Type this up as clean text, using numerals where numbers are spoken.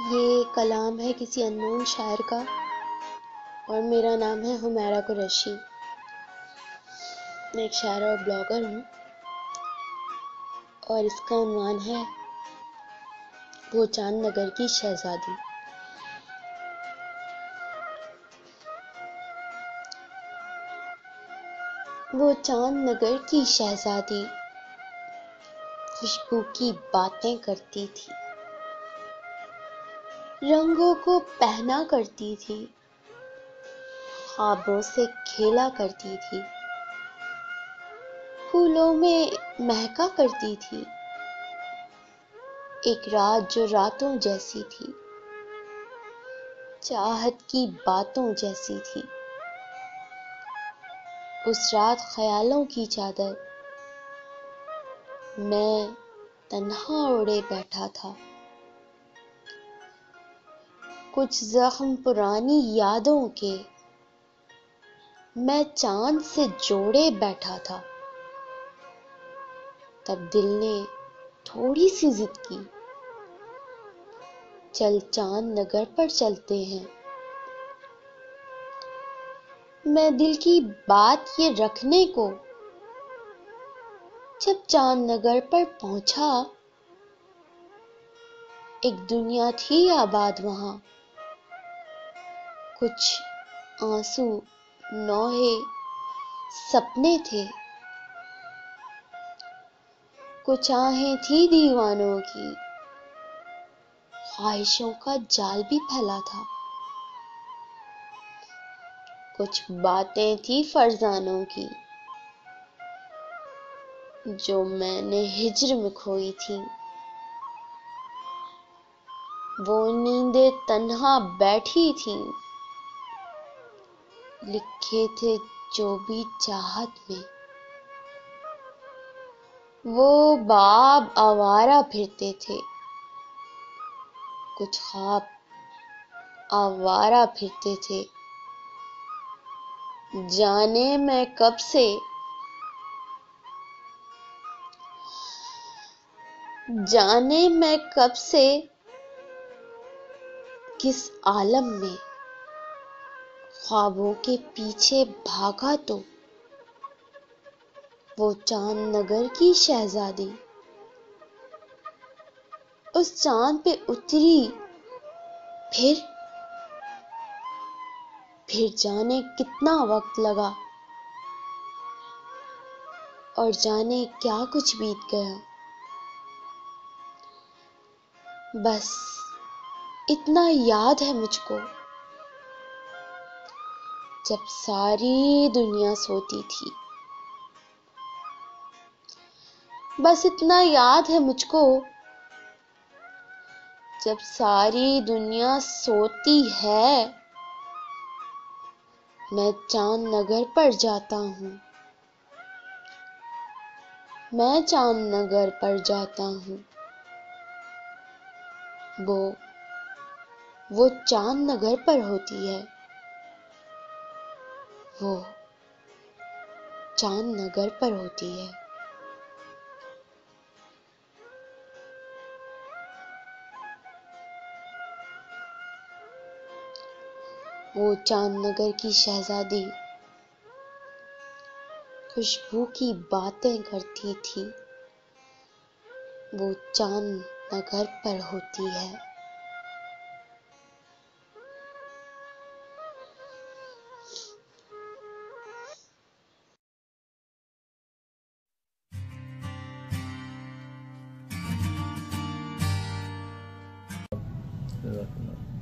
ये कलाम है किसी अननोन शायर का और मेरा नाम है हुमैरा कुरैशी। मैं एक शायर और ब्लॉगर हूँ और इसका उन्वान है वो चांद नगर की शहजादी। वो चांद नगर की शहजादी खुशबू की बातें करती थी, रंगों को पहना करती थी, ख्वाबों से खेला करती थी, फूलों में महका करती थी। एक रात जो रातों जैसी थी, चाहत की बातों जैसी थी। उस रात ख्यालों की चादर मैं तन्हा ओढ़े बैठा था। कुछ जख्म पुरानी यादों के मैं चांद से जोड़े बैठा था। तब दिल ने थोड़ी सी जिद की, चल चांद नगर पर चलते हैं। मैं दिल की बात ये रखने को जब चांद नगर पर पहुंचा, एक दुनिया थी आबाद वहां। कुछ आंसू नौहे सपने थे, कुछ आहें थी दीवानों की, ख्वाहिशों का जाल भी फैला था। कुछ बातें थी फरजानों की जो मैंने हिज्र में खोई थी। वो नींदें तन्हा बैठी थी, लिखे थे जो भी चाहत में। वो बाब आवारा फिरते थे, कुछ ख्वाब आवारा फिरते थे। जाने मैं कब से किस आलम में ख्वाबों के पीछे भागा, तो वो चांद नगर की शहजादी उस चांद पे उतरी। फिर जाने कितना वक्त लगा और जाने क्या कुछ बीत गया। बस इतना याद है मुझको, जब सारी दुनिया सोती थी। बस इतना याद है मुझको, जब सारी दुनिया सोती है, मैं चांद नगर पर जाता हूँ। मैं चांद नगर पर जाता हूँ। वो चांद नगर पर होती है। वो चांद नगर पर होती है। वो चांद नगर की शहजादी खुशबू की बातें करती थी। वो चांद नगर पर होती है। जज़ाकल्लाह।